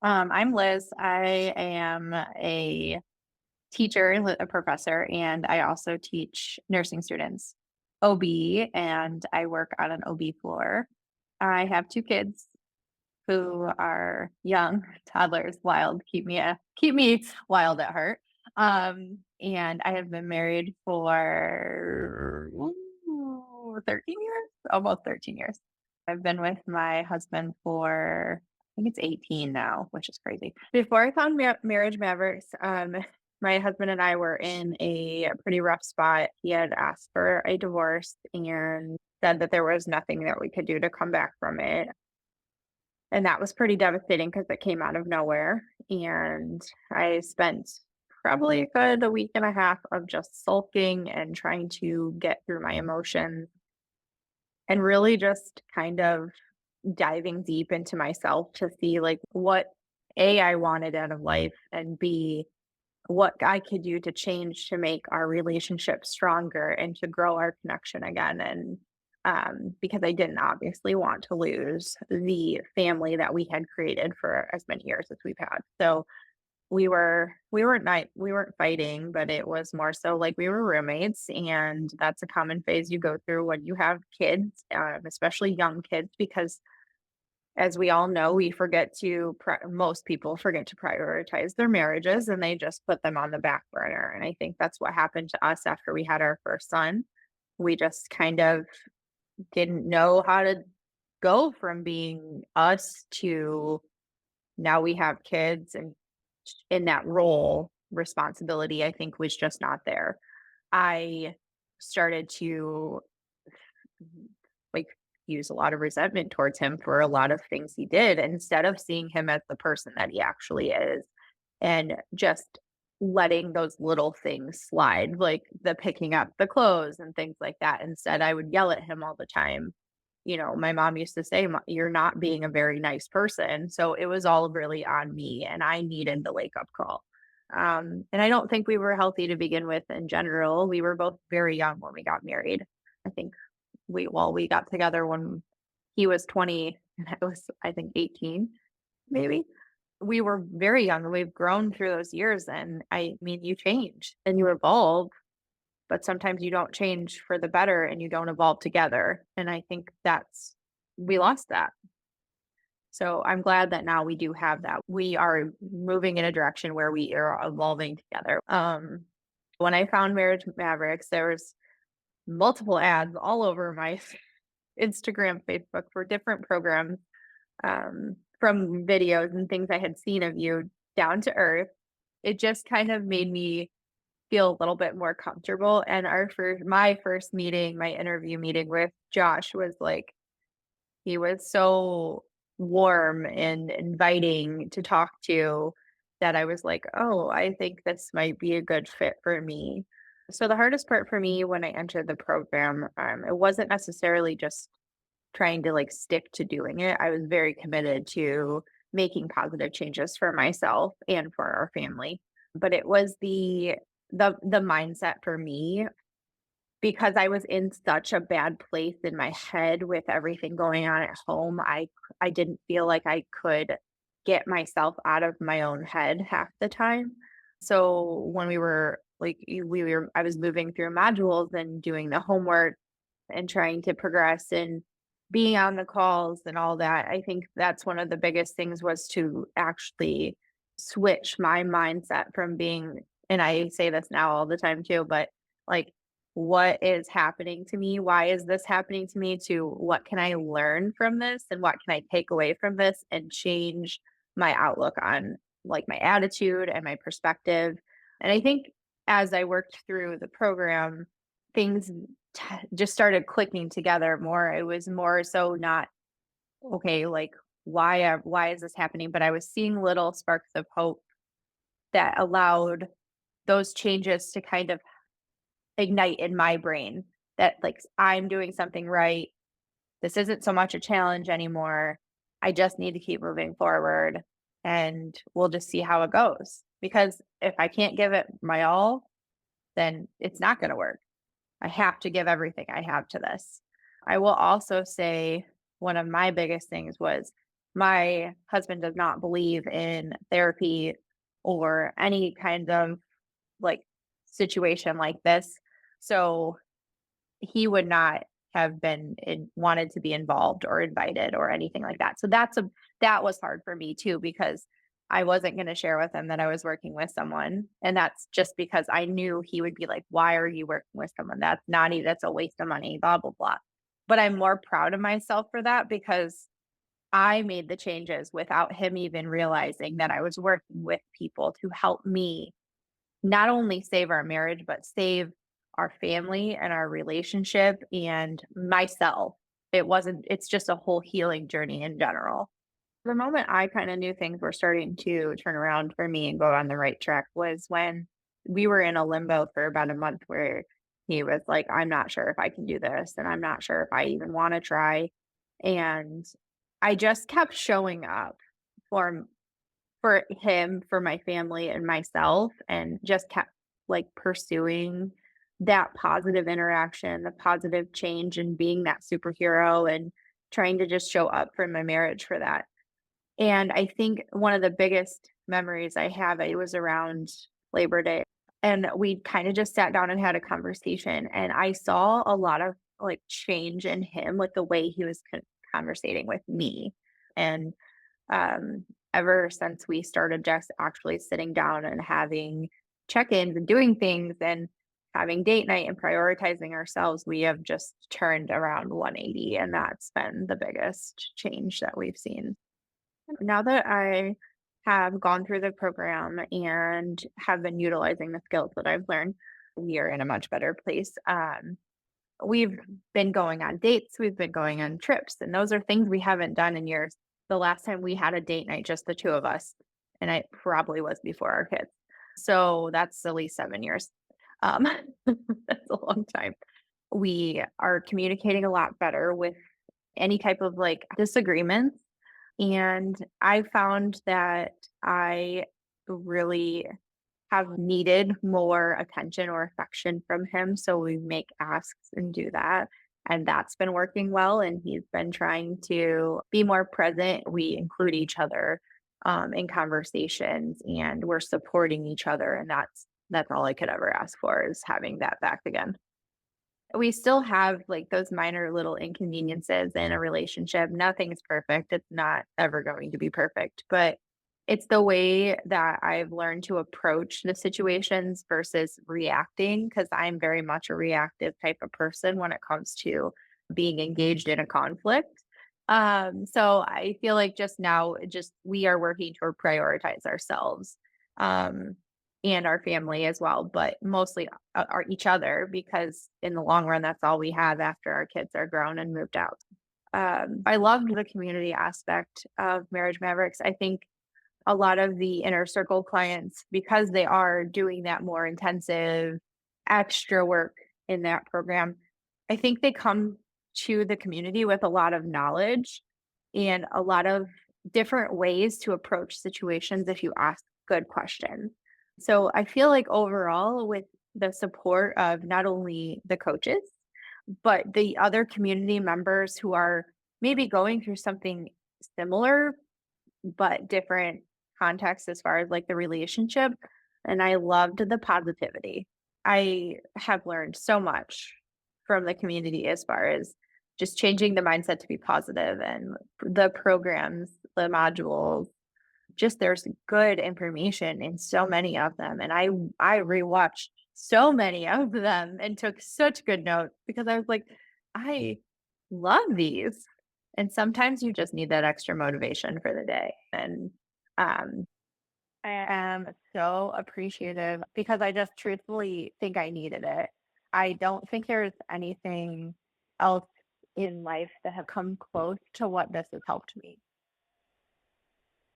I'm Liz. I am a teacher, a professor, and I also teach nursing students OB, and I work on an OB floor. I have two kids who are young toddlers, wild, keep me wild at heart. And I have been married for 13 years, almost 13 years. I've been with my husband for I think it's 18 now, which is crazy. Before I found Marriage Mavericks, my husband and I were in a pretty rough spot. He had asked for a divorce and said that there was nothing that we could do to come back from it. And that was pretty devastating because it came out of nowhere. And I spent probably a good week and a half of just sulking and trying to get through my emotions and really just kind of diving deep into myself to see like what A, I wanted out of life, and B, what I could do to change to make our relationship stronger and to grow our connection again. And because I didn't obviously want to lose the family that we had created for as many years as we've had. So we weren't fighting, but it was more so like we were roommates, and that's a common phase you go through when you have kids, especially young kids, because as we all know, most people forget to prioritize their marriages and they just put them on the back burner. And I think that's what happened to us after we had our first son. We just kind of didn't know how to go from being us to now we have kids, and in that role, responsibility, I think, was just not there. I started to like use a lot of resentment towards him for a lot of things he did instead of seeing him as the person that he actually is and just letting those little things slide, like the picking up the clothes and things like that. Instead, I would yell at him all the time. You know, my mom used to say, You're not being a very nice person." So it was all really on me, and I needed the wake up call. And I don't think we were healthy to begin with in general. We were both very young when we got married. I think we got together when he was 20 and I was, I think, 18, maybe. We were very young, and we've grown through those years, and I mean, you change and you evolve, but sometimes you don't change for the better and you don't evolve together, and I think that's we lost that. So I'm glad that now we do have that. We are moving in a direction where we are evolving together. When I found Marriage Mavericks, there was multiple ads all over my Instagram, Facebook for different programs, from videos and things I had seen of you, down to earth. It just kind of made me feel a little bit more comfortable. And my first meeting, my interview meeting with Josh was like, he was so warm and inviting to talk to that I was like, oh, I think this might be a good fit for me. So the hardest part for me when I entered the program, it wasn't necessarily just trying to like stick to doing it. I was very committed to making positive changes for myself and for our family. But it was the mindset for me, because I was in such a bad place in my head with everything going on at home. I didn't feel like I could get myself out of my own head half the time. So when I was moving through modules and doing the homework and trying to progress and being on the calls and all that, I think that's one of the biggest things was to actually switch my mindset from being, and I say this now all the time too, but like, what is happening to me? Why is this happening to me? To what can I learn from this and what can I take away from this and change my outlook on like my attitude and my perspective. And I think as I worked through the program, things just started clicking together more. It was more so not okay, like why is this happening? But I was seeing little sparks of hope that allowed those changes to kind of ignite in my brain that like I'm doing something right. This isn't so much a challenge anymore. I just need to keep moving forward and we'll just see how it goes. Because if I can't give it my all, then it's not going to work. I have to give everything I have to this. I will also say one of my biggest things was My husband does not believe in therapy or any kind of like situation like this. So he would not have wanted to be involved or invited or anything like that. So that was hard for me too because I wasn't going to share with him that I was working with someone, and that's just because I knew he would be like, "Why are you working with someone? That's a waste of money." Blah blah blah. But I'm more proud of myself for that because I made the changes without him even realizing that I was working with people to help me not only save our marriage, but save our family and our relationship and myself. It's just a whole healing journey in general. The moment I kind of knew things were starting to turn around for me and go on the right track was when we were in a limbo for about a month where he was like, I'm not sure if I can do this, and I'm not sure if I even want to try. And I just kept showing up for for him, for my family, and myself, and just kept, like, pursuing that positive interaction, the positive change, and being that superhero, and trying to just show up for my marriage for that. And I think one of the biggest memories I have, it was around Labor Day, and we kinda just sat down and had a conversation, and I saw a lot of, like, change in him, like, the way he was conversating with me, and um, ever since we started just actually sitting down and having check-ins and doing things and having date night and prioritizing ourselves, we have just turned around 180, and that's been the biggest change that we've seen. Now that I have gone through the program and have been utilizing the skills that I've learned, we are in a much better place. We've been going on dates, we've been going on trips, and those are things we haven't done in years. The last time we had a date night, just the 2 of us, and it probably was before our kids. So that's at least 7 years. Um, that's a long time. We are communicating a lot better with any type of, like, disagreements, and I found that I really have needed more attention or affection from him, so we make asks and do that, and that's been working well, and he's been trying to be more present. We include each other, in conversations, and we're supporting each other, and that's all I could ever ask for is having that back again. We still have, like, those minor little inconveniences in a relationship. Nothing's perfect. It's not ever going to be perfect, but it's the way that I've learned to approach the situations versus reacting, because 'cause I'm very much a reactive type of person when it comes to being engaged in a conflict. So I feel like just now, just we are working to prioritize ourselves, um, and our family as well, but mostly are each other because in the long run, that's all we have after our kids are grown and moved out. I loved the community aspect of Marriage Mavericks. I think a lot of the inner circle clients, because they are doing that more intensive extra work in that program, I think they come to the community with a lot of knowledge and a lot of different ways to approach situations if you ask good questions. So I feel like overall, with the support of not only the coaches, but the other community members who are maybe going through something similar but different context as far as like the relationship. And I loved the positivity. I have learned so much from the community as far as just changing the mindset to be positive and the programs, the modules, just there's good information in so many of them. And I rewatched so many of them and took such good notes because I was like, I love these. And sometimes you just need that extra motivation for the day. And um, I am so appreciative because I just truthfully think I needed it. I don't think there's anything else in life that have come close to what this has helped me.